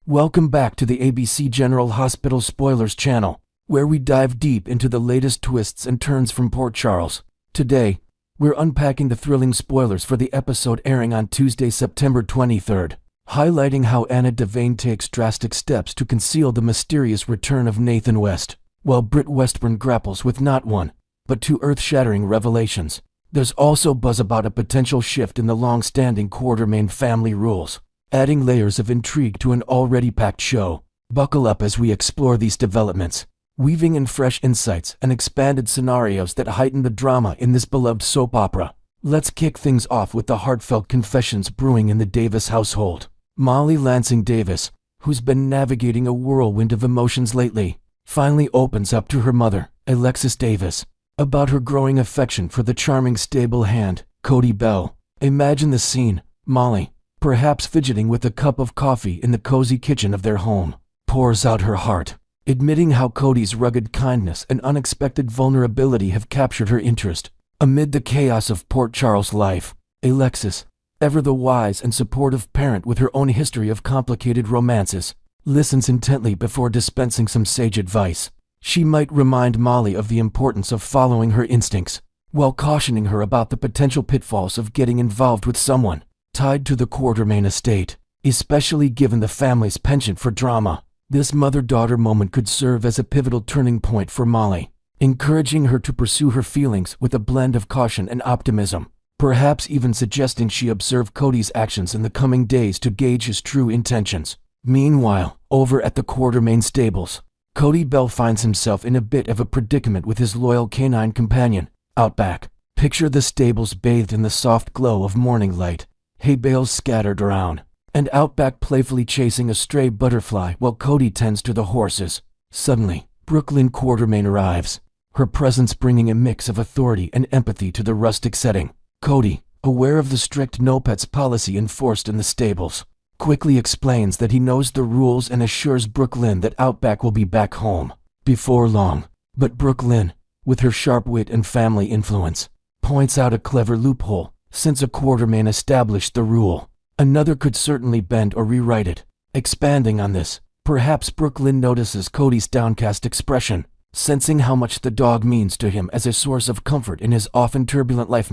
Welcome back to the ABC General Hospital Spoilers channel, where we dive deep into the latest twists and turns from Port Charles. Today, we're unpacking the thrilling spoilers for the episode airing on Tuesday, September 23rd, highlighting how Anna Devane takes drastic steps to conceal the mysterious return of Nathan West, while Britt Westburn grapples with not one, but two earth-shattering revelations. There's also buzz about a potential shift in the long-standing Quartermaine family rules, adding layers of intrigue to an already packed show. Buckle up as we explore these developments, weaving in fresh insights and expanded scenarios that heighten the drama in this beloved soap opera. Let's kick things off with the heartfelt confessions brewing in the Davis household. Molly Lansing Davis, who's been navigating a whirlwind of emotions lately, finally opens up to her mother, Alexis Davis, about her growing affection for the charming stable hand, Cody Bell. Imagine the scene: Molly, perhaps fidgeting with a cup of coffee in the cozy kitchen of their home, pours out her heart, admitting how Cody's rugged kindness and unexpected vulnerability have captured her interest. Amid the chaos of Port Charles life, Alexis, ever the wise and supportive parent with her own history of complicated romances, listens intently before dispensing some sage advice. She might remind Molly of the importance of following her instincts, while cautioning her about the potential pitfalls of getting involved with someone tied to the Quartermaine estate, especially given the family's penchant for drama. This mother-daughter moment could serve as a pivotal turning point for Molly, encouraging her to pursue her feelings with a blend of caution and optimism, perhaps even suggesting she observe Cody's actions in the coming days to gauge his true intentions. Meanwhile, over at the Quartermaine stables, Cody Bell finds himself in a bit of a predicament with his loyal canine companion, Outback. Picture the stables bathed in the soft glow of morning light, hay bales scattered around, and Outback playfully chasing a stray butterfly while Cody tends to the horses. Suddenly, Brooklyn Quartermaine arrives, her presence bringing a mix of authority and empathy to the rustic setting. Cody, aware of the strict no-pets policy enforced in the stables, quickly explains that he knows the rules and assures Brooklyn that Outback will be back home before long. But Brooklyn, with her sharp wit and family influence, points out a clever loophole. Since a Quartermaine established the rule, another could certainly bend or rewrite it. Expanding on this, perhaps Brooklyn notices Cody's downcast expression, sensing how much the dog means to him as a source of comfort in his often turbulent life.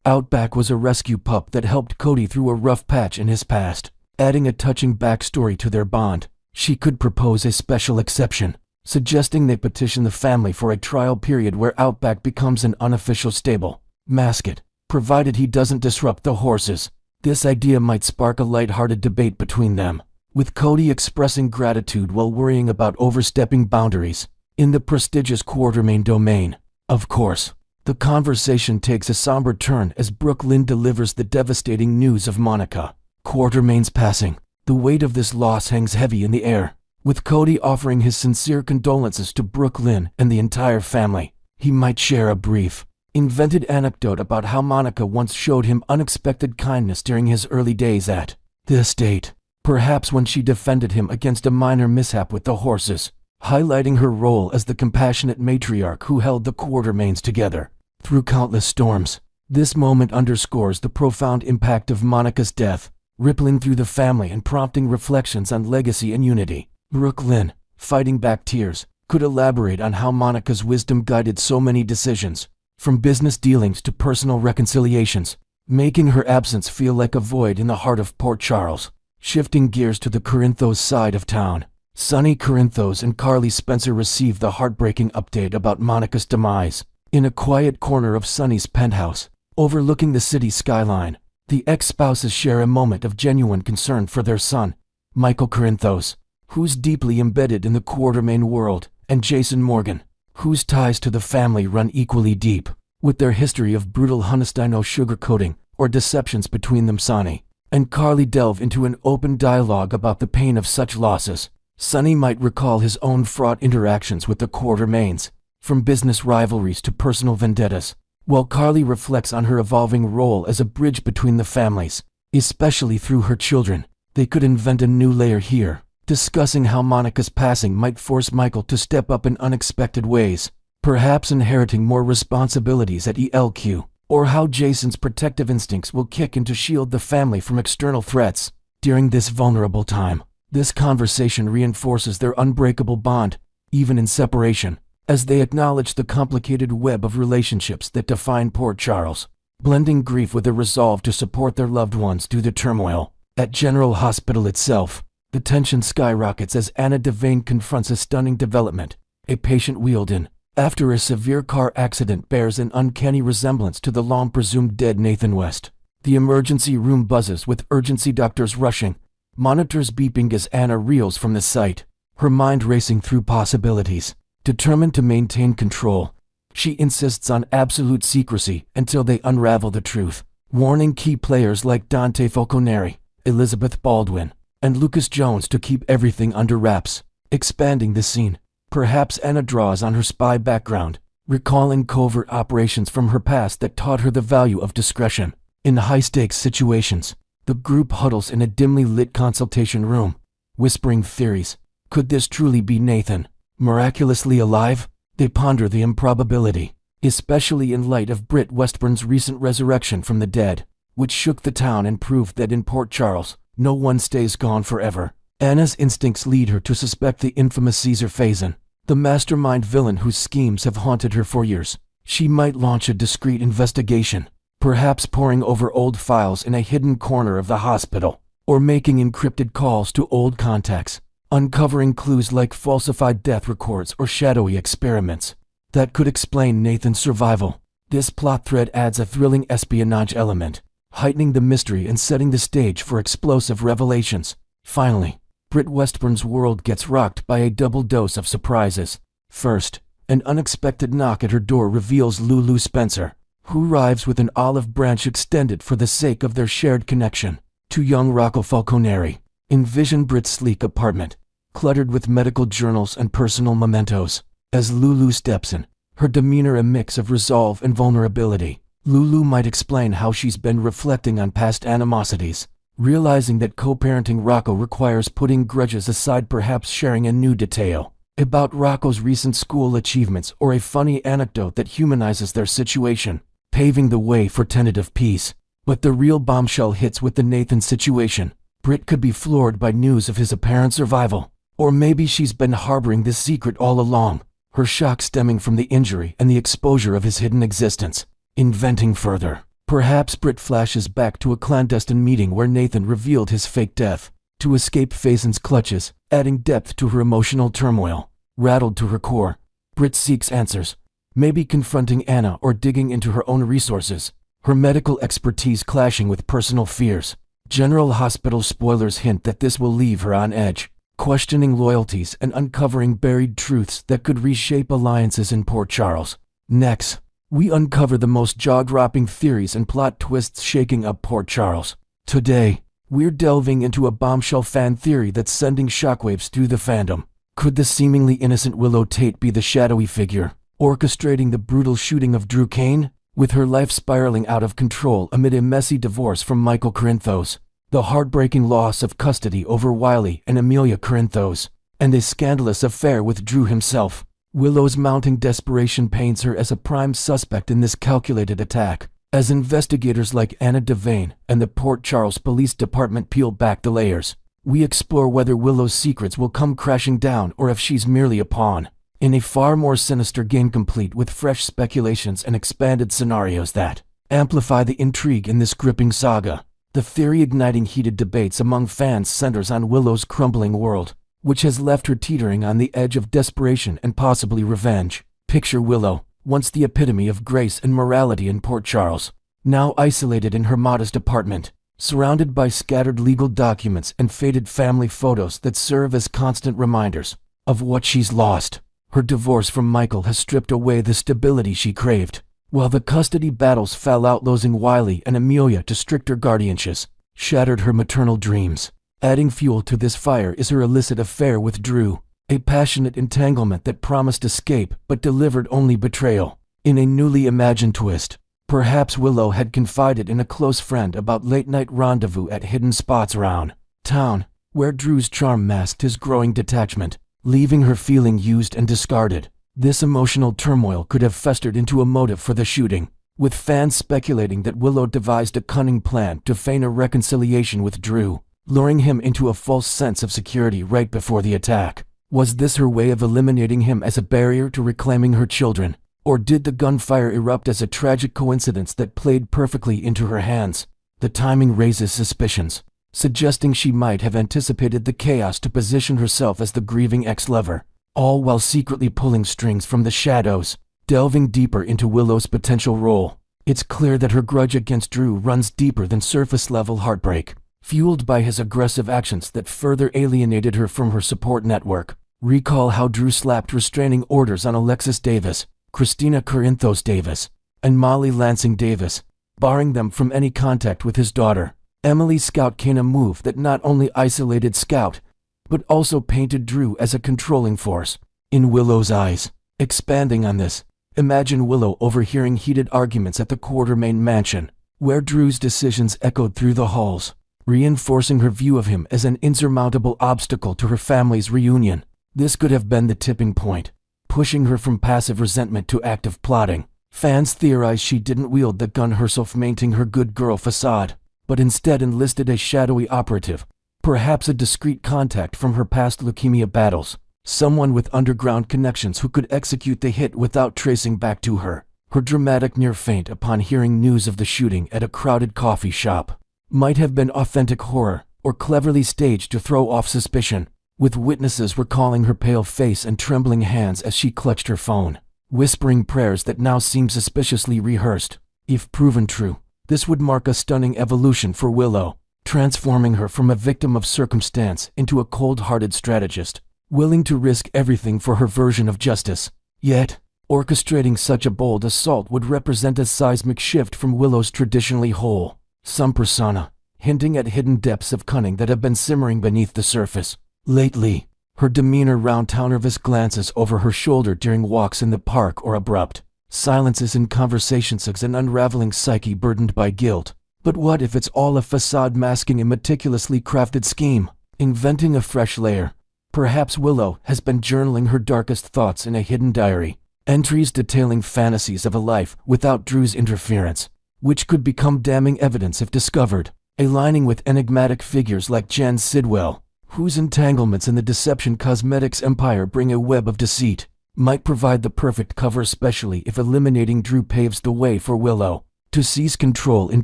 Outback was a rescue pup that helped Cody through a rough patch in his past, adding a touching backstory to their bond. She could propose a special exception, suggesting they petition the family for a trial period where Outback becomes an unofficial stable mascot, provided he doesn't disrupt the horses. This idea might spark a light-hearted debate between them, with Cody expressing gratitude while worrying about overstepping boundaries in the prestigious Quartermaine domain. Of course, the conversation takes a somber turn as Brooklyn delivers the devastating news of Monica Quartermaine's passing. The weight of this loss hangs heavy in the air, with Cody offering his sincere condolences to Brooklyn and the entire family. He might share a brief, invented anecdote about how Monica once showed him unexpected kindness during his early days at the estate, perhaps when she defended him against a minor mishap with the horses, highlighting her role as the compassionate matriarch who held the Quartermaines together through countless storms. This moment underscores the profound impact of Monica's death, rippling through the family and prompting reflections on legacy and unity. Brooklyn, fighting back tears, could elaborate on how Monica's wisdom guided so many decisions, from business dealings to personal reconciliations, making her absence feel like a void in the heart of Port Charles. Shifting gears to the Corinthos side of town, Sonny Corinthos and Carly Spencer receive the heartbreaking update about Monica's demise. In a quiet corner of Sonny's penthouse, overlooking the city skyline, the ex-spouses share a moment of genuine concern for their son, Michael Corinthos, who's deeply embedded in the Quartermaine world, and Jason Morgan, whose ties to the family run equally deep, with their history of brutal honesty, no sugarcoating or deceptions between them. Sonny and Carly delve into an open dialogue about the pain of such losses. Sonny might recall his own fraught interactions with the Quartermaines, from business rivalries to personal vendettas, while Carly reflects on her evolving role as a bridge between the families, especially through her children. They could invent a new layer here, discussing how Monica's passing might force Michael to step up in unexpected ways, perhaps inheriting more responsibilities at ELQ, or how Jason's protective instincts will kick in to shield the family from external threats. During this vulnerable time, This conversation reinforces their unbreakable bond, even in separation, as they acknowledge the complicated web of relationships that define Port Charles, blending grief with a resolve to support their loved ones through the turmoil. At General Hospital itself, the tension skyrockets as Anna Devane confronts a stunning development. A patient wheeled in after a severe car accident bears an uncanny resemblance to the long-presumed dead Nathan West. The emergency room buzzes with urgency doctors rushing, monitors beeping as Anna reels from the site, her mind racing through possibilities. Determined to maintain control, she insists on absolute secrecy until they unravel the truth, warning key players like Dante Falconeri, Elizabeth Baldwin, and Lucas Jones to keep everything under wraps. Expanding the scene, perhaps Anna draws on her spy background, recalling covert operations from her past that taught her the value of discretion. In high-stakes situations, the group huddles in a dimly lit consultation room, whispering theories. Could this truly be Nathan, miraculously alive? They ponder the improbability, especially in light of Britt Westburn's recent resurrection from the dead, which shook the town and proved that in Port Charles, no one stays gone forever. Anna's instincts lead her to suspect the infamous Caesar Faison, the mastermind villain whose schemes have haunted her for years. She might launch a discreet investigation, perhaps poring over old files in a hidden corner of the hospital, or making encrypted calls to old contacts, uncovering clues like falsified death records or shadowy experiments that could explain Nathan's survival. This plot thread adds a thrilling espionage element, heightening the mystery and setting the stage for explosive revelations. Finally, Britt Westburn's world gets rocked by a double dose of surprises. First, an unexpected knock at her door reveals Lulu Spencer, who arrives with an olive branch extended for the sake of their shared connection. To young Rocco Falconeri, envision Britt's sleek apartment, cluttered with medical journals and personal mementos. As Lulu steps in, her demeanor a mix of resolve and vulnerability. Lulu might explain how she's been reflecting on past animosities, realizing that co-parenting Rocco requires putting grudges aside, perhaps sharing a new detail about Rocco's recent school achievements or a funny anecdote that humanizes their situation, paving the way for tentative peace. But the real bombshell hits with the Nathan situation. Britt could be floored by news of his apparent survival. Or maybe she's been harboring this secret all along, her shock stemming from the injury and the exposure of his hidden existence. Inventing further, perhaps Britt flashes back to a clandestine meeting where Nathan revealed his fake death, to escape Faison's clutches, adding depth to her emotional turmoil. Rattled to her core, Britt seeks answers, maybe confronting Anna or digging into her own resources, her medical expertise clashing with personal fears. General Hospital spoilers hint that this will leave her on edge, questioning loyalties and uncovering buried truths that could reshape alliances in Port Charles. Next, we uncover the most jaw-dropping theories and plot twists shaking up Port Charles. Today, we're delving into a bombshell fan theory that's sending shockwaves through the fandom. Could the seemingly innocent Willow Tate be the shadowy figure, orchestrating the brutal shooting of Drew Kane? With her life spiraling out of control amid a messy divorce from Michael Corinthos, the heartbreaking loss of custody over Wiley and Amelia Corinthos, and a scandalous affair with Drew himself, Willow's mounting desperation paints her as a prime suspect in this calculated attack. As investigators like Anna Devane and the Port Charles Police Department peel back the layers, we explore whether Willow's secrets will come crashing down or if she's merely a pawn in a far more sinister game, complete with fresh speculations and expanded scenarios that amplify the intrigue in this gripping saga. The theory igniting heated debates among fans centers on Willow's crumbling world, which has left her teetering on the edge of desperation and possibly revenge. Picture Willow, once the epitome of grace and morality in Port Charles, now isolated in her modest apartment, surrounded by scattered legal documents and faded family photos that serve as constant reminders of what she's lost. Her divorce from Michael has stripped away the stability she craved, while the custody battles fell out, losing Wiley and Amelia to stricter guardianships, shattered her maternal dreams. Adding fuel to this fire is her illicit affair with Drew, a passionate entanglement that promised escape but delivered only betrayal. In a newly imagined twist, perhaps Willow had confided in a close friend about late-night rendezvous at hidden spots around town, where Drew's charm masked his growing detachment, leaving her feeling used and discarded. This emotional turmoil could have festered into a motive for the shooting, with fans speculating that Willow devised a cunning plan to feign a reconciliation with Drew. luring him into a false sense of security right before the attack. Was this her way of eliminating him as a barrier to reclaiming her children? Or did the gunfire erupt as a tragic coincidence that played perfectly into her hands? The timing raises suspicions, suggesting she might have anticipated the chaos to position herself as the grieving ex-lover, all while secretly pulling strings from the shadows. Delving deeper into Willow's potential role, it's clear that her grudge against Drew runs deeper than surface-level heartbreak, fueled by his aggressive actions that further alienated her from her support network. Recall how Drew slapped restraining orders on Alexis Davis, Christina Corinthos Davis, and Molly Lansing Davis, barring them from any contact with his daughter. Emily Scout Kane, a move that not only isolated Scout, but also painted Drew as a controlling force in Willow's eyes. Expanding on this, imagine Willow overhearing heated arguments at the Quartermaine mansion, where Drew's decisions echoed through the halls, reinforcing her view of him as an insurmountable obstacle to her family's reunion. This could have been the tipping point, pushing her from passive resentment to active plotting. Fans theorize she didn't wield the gun herself, maintaining her good girl facade, but instead enlisted a shadowy operative, perhaps a discreet contact from her past leukemia battles, someone with underground connections who could execute the hit without tracing back to her. Her dramatic near faint upon hearing news of the shooting at a crowded coffee shop might have been authentic horror, or cleverly staged to throw off suspicion, with witnesses recalling her pale face and trembling hands as she clutched her phone, whispering prayers that now seemed suspiciously rehearsed. If proven true, this would mark a stunning evolution for Willow, transforming her from a victim of circumstance into a cold-hearted strategist, willing to risk everything for her version of justice. Yet, orchestrating such a bold assault would represent a seismic shift from Willow's traditionally whole, some persona, hinting at hidden depths of cunning that have been simmering beneath the surface. Lately, her demeanor, round-town nervous glances over her shoulder during walks in the park or abrupt silences in conversations, as an unraveling psyche burdened by guilt. But what if it's all a facade masking a meticulously crafted scheme, inventing a fresh layer? Perhaps Willow has been journaling her darkest thoughts in a hidden diary, entries detailing fantasies of a life without Drew's interference, which could become damning evidence if discovered, aligning with enigmatic figures like Jan Sidwell, whose entanglements in the deception cosmetics empire bring a web of deceit. Might provide the perfect cover, especially if eliminating Drew paves the way for Willow to seize control in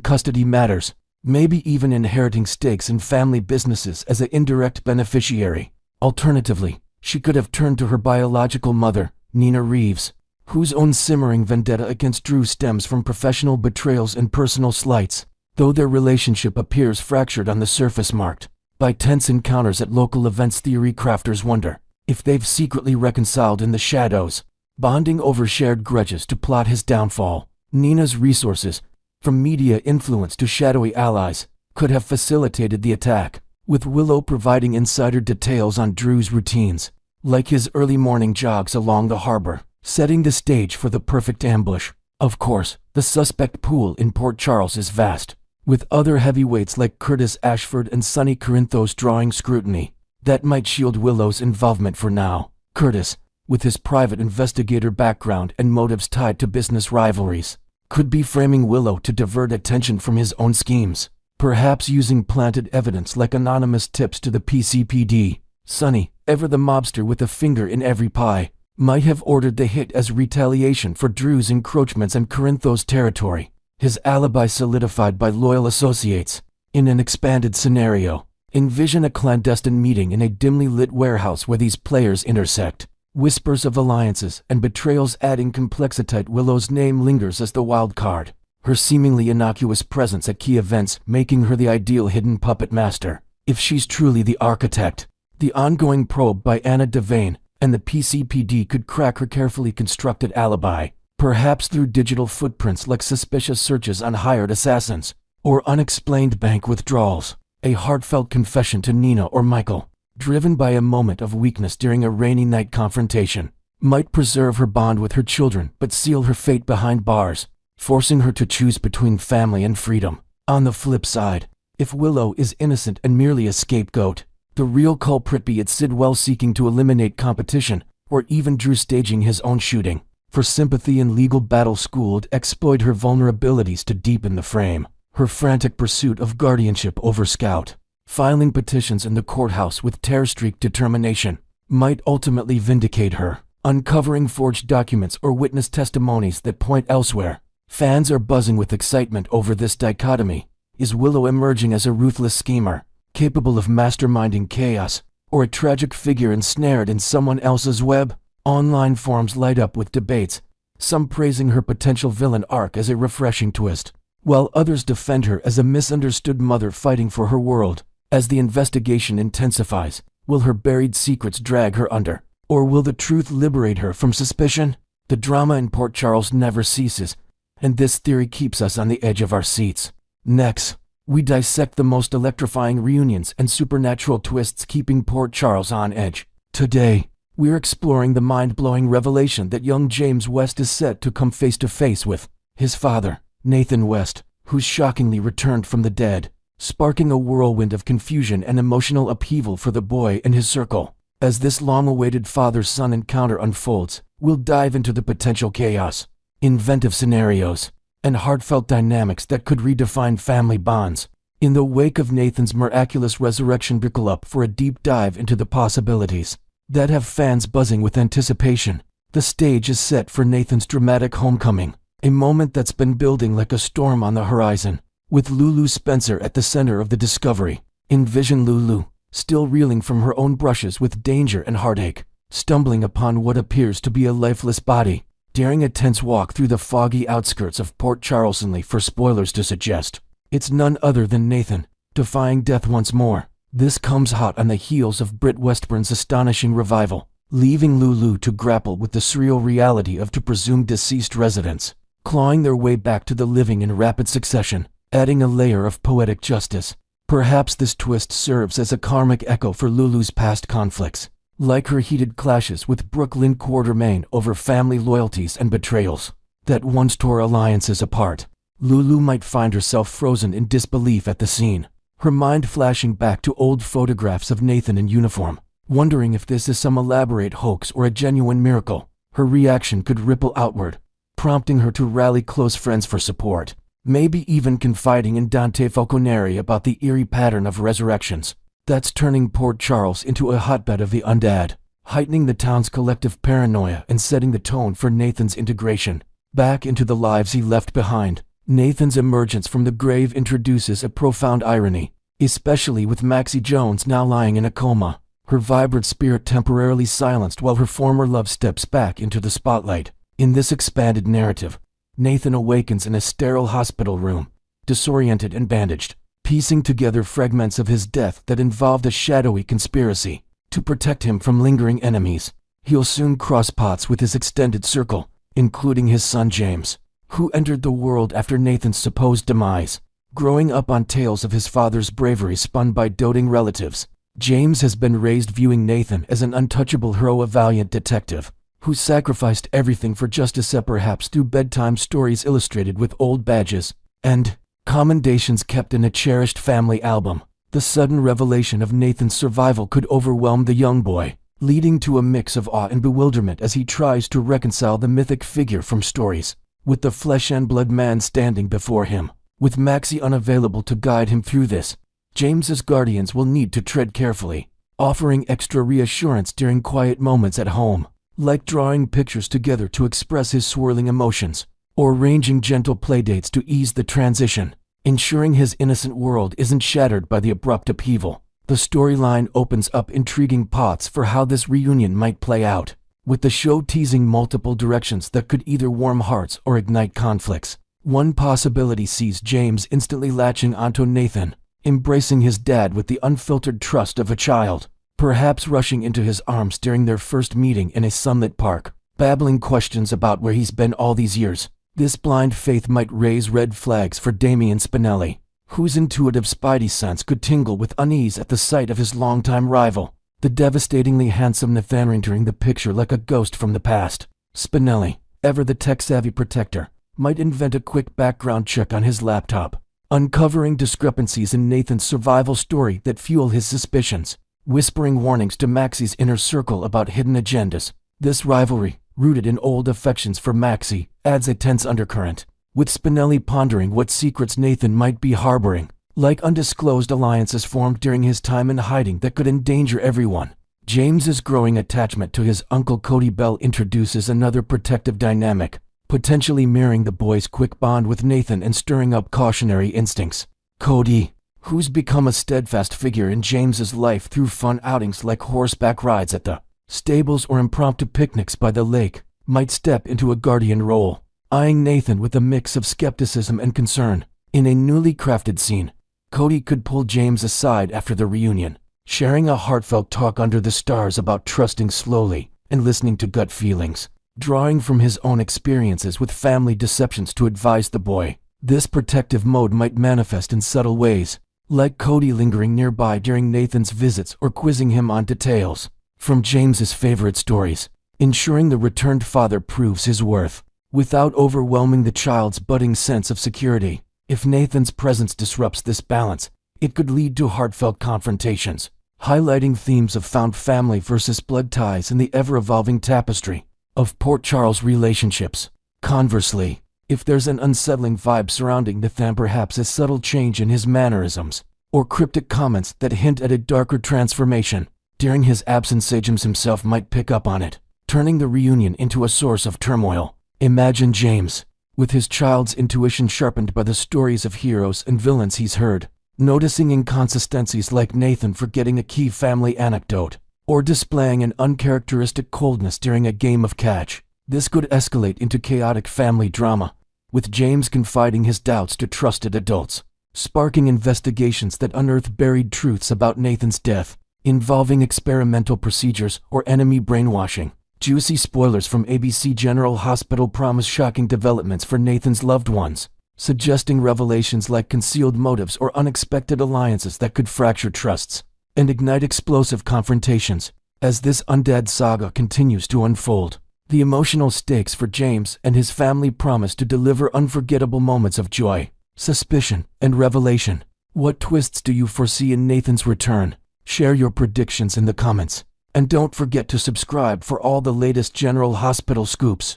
custody matters, maybe even inheriting stakes in family businesses as an indirect beneficiary. Alternatively, she could have turned to her biological mother, Nina Reeves, whose own simmering vendetta against Drew stems from professional betrayals and personal slights, though their relationship appears fractured on the surface, marked by tense encounters at local events. Theory crafters wonder if they've secretly reconciled in the shadows, bonding over shared grudges to plot his downfall. Nina's resources, from media influence to shadowy allies, could have facilitated the attack, with Willow providing insider details on Drew's routines, like his early morning jogs along the harbor, setting the stage for the perfect ambush. Of course, the suspect pool in Port Charles is vast, with other heavyweights like Curtis Ashford and Sonny Corinthos drawing scrutiny that might shield Willow's involvement for now. Curtis, with his private investigator background and motives tied to business rivalries, could be framing Willow to divert attention from his own schemes, perhaps using planted evidence like anonymous tips to the PCPD. Sonny, ever the mobster with a finger in every pie, might have ordered the hit as retaliation for Drew's encroachments in Corinthos territory, his alibi solidified by loyal associates. In an expanded scenario, envision a clandestine meeting in a dimly lit warehouse where these players intersect, whispers of alliances and betrayals adding complexity. Willow's name lingers as the wild card, her seemingly innocuous presence at key events making her the ideal hidden puppet master. If she's truly the architect, the ongoing probe by Anna Devane and the PCPD could crack her carefully constructed alibi, perhaps through digital footprints like suspicious searches on hired assassins, or unexplained bank withdrawals. A heartfelt confession to Nina or Michael, driven by a moment of weakness during a rainy night confrontation, might preserve her bond with her children but seal her fate behind bars, forcing her to choose between family and freedom. On the flip side, if Willow is innocent and merely a scapegoat, the real culprit, be it Sidwell seeking to eliminate competition, or even Drew staging his own shooting, for sympathy and legal battle schooled, exploit her vulnerabilities to deepen the frame. Her frantic pursuit of guardianship over Scout, filing petitions in the courthouse with terror-streaked determination, might ultimately vindicate her, uncovering forged documents or witness testimonies that point elsewhere. Fans are buzzing with excitement over this dichotomy. Is Willow emerging as a ruthless schemer, capable of masterminding chaos, or a tragic figure ensnared in someone else's web? Online forums light up with debates, some praising her potential villain arc as a refreshing twist, while others defend her as a misunderstood mother fighting for her world. As the investigation intensifies, will her buried secrets drag her under, or will the truth liberate her from suspicion? The drama in Port Charles never ceases, and this theory keeps us on the edge of our seats. Next, we dissect the most electrifying reunions and supernatural twists keeping Port Charles on edge. Today, we're exploring the mind-blowing revelation that young James West is set to come face to face with his father, Nathan West, who's shockingly returned from the dead, sparking a whirlwind of confusion and emotional upheaval for the boy and his circle. As this long-awaited father-son encounter unfolds, we'll dive into the potential chaos, inventive scenarios, and heartfelt dynamics that could redefine family bonds. In the wake of Nathan's miraculous resurrection, buckle up for a deep dive into the possibilities that have fans buzzing with anticipation. The stage is set for Nathan's dramatic homecoming, a moment that's been building like a storm on the horizon. With Lulu Spencer at the center of the discovery, envision Lulu, still reeling from her own brushes with danger and heartache, stumbling upon what appears to be a lifeless body, daring a tense walk through the foggy outskirts of Port Charles. For spoilers to suggest, it's none other than Nathan, defying death once more. This comes hot on the heels of Britt Westburn's astonishing revival, leaving Lulu to grapple with the surreal reality of two presumed deceased residents, clawing their way back to the living in rapid succession, adding a layer of poetic justice. Perhaps this twist serves as a karmic echo for Lulu's past conflicts, like her heated clashes with Brooklyn Quartermaine over family loyalties and betrayals that once tore alliances apart. Lulu might find herself frozen in disbelief at the scene, her mind flashing back to old photographs of Nathan in uniform, wondering if this is some elaborate hoax or a genuine miracle. Her reaction could ripple outward, prompting her to rally close friends for support, maybe even confiding in Dante Falconeri about the eerie pattern of resurrections that's turning Port Charles into a hotbed of the undead, heightening the town's collective paranoia and setting the tone for Nathan's integration back into the lives he left behind. Nathan's emergence from the grave introduces a profound irony, especially with Maxie Jones now lying in a coma, her vibrant spirit temporarily silenced while her former love steps back into the spotlight. In this expanded narrative, Nathan awakens in a sterile hospital room, disoriented and bandaged, piecing together fragments of his death that involved a shadowy conspiracy to protect him from lingering enemies. He'll soon cross paths with his extended circle, including his son James, who entered the world after Nathan's supposed demise. Growing up on tales of his father's bravery spun by doting relatives, James has been raised viewing Nathan as an untouchable hero, a valiant detective who sacrificed everything for justice, perhaps through bedtime stories illustrated with old badges and commendations kept in a cherished family album. The sudden revelation of Nathan's survival could overwhelm the young boy, leading to a mix of awe and bewilderment as he tries to reconcile the mythic figure from stories with the flesh and blood man standing before him. With Maxie unavailable to guide him through this, James's guardians will need to tread carefully, offering extra reassurance during quiet moments at home, like drawing pictures together to express his swirling emotions, or arranging gentle playdates to ease the transition, ensuring his innocent world isn't shattered by the abrupt upheaval. The storyline opens up intriguing paths for how this reunion might play out, with the show teasing multiple directions that could either warm hearts or ignite conflicts. One possibility sees James instantly latching onto Nathan, embracing his dad with the unfiltered trust of a child, perhaps rushing into his arms during their first meeting in a sunlit park, babbling questions about where he's been all these years. This blind faith might raise red flags for Damien Spinelli, whose intuitive spidey sense could tingle with unease at the sight of his longtime rival, the devastatingly handsome Nathan entering the picture like a ghost from the past. Spinelli, ever the tech-savvy protector, might invent a quick background check on his laptop, uncovering discrepancies in Nathan's survival story that fuel his suspicions, whispering warnings to Maxie's inner circle about hidden agendas. This rivalry, rooted in old affections for Maxie, adds a tense undercurrent, with Spinelli pondering what secrets Nathan might be harboring. like undisclosed alliances formed during his time in hiding that could endanger everyone. James's growing attachment to his uncle Cody Bell introduces another protective dynamic, potentially mirroring the boy's quick bond with Nathan and stirring up cautionary instincts. Cody, who's become a steadfast figure in James's life through fun outings like horseback rides at the stables or impromptu picnics by the lake, might step into a guardian role, eyeing Nathan with a mix of skepticism and concern. In a newly crafted scene, Cody could pull James aside after the reunion, sharing a heartfelt talk under the stars about trusting slowly and listening to gut feelings, drawing from his own experiences with family deceptions to advise the boy. This protective mode might manifest in subtle ways, like Cody lingering nearby during Nathan's visits or quizzing him on details from James's favorite stories, ensuring the returned father proves his worth without overwhelming the child's budding sense of security. If Nathan's presence disrupts this balance, it could lead to heartfelt confrontations, highlighting themes of found family versus blood ties in the ever-evolving tapestry of Port Charles relationships. Conversely, if there's an unsettling vibe surrounding Nathan, perhaps a subtle change in his mannerisms, or cryptic comments that hint at a darker transformation during his absence, James himself might pick up on it, turning the reunion into a source of turmoil. Imagine James, with his child's intuition sharpened by the stories of heroes and villains he's heard, noticing inconsistencies like Nathan forgetting a key family anecdote, or displaying an uncharacteristic coldness during a game of catch. This could escalate into chaotic family drama, with James confiding his doubts to trusted adults, sparking investigations that unearth buried truths about Nathan's death, involving experimental procedures or enemy brainwashing. Juicy spoilers from ABC General Hospital promise shocking developments for Nathan's loved ones, suggesting revelations like concealed motives or unexpected alliances that could fracture trusts and ignite explosive confrontations. As this undead saga continues to unfold, the emotional stakes for James and his family promise to deliver unforgettable moments of joy, suspicion, and revelation. What twists do you foresee in Nathan's return? Share your predictions in the comments. And don't forget to subscribe for all the latest General Hospital scoops.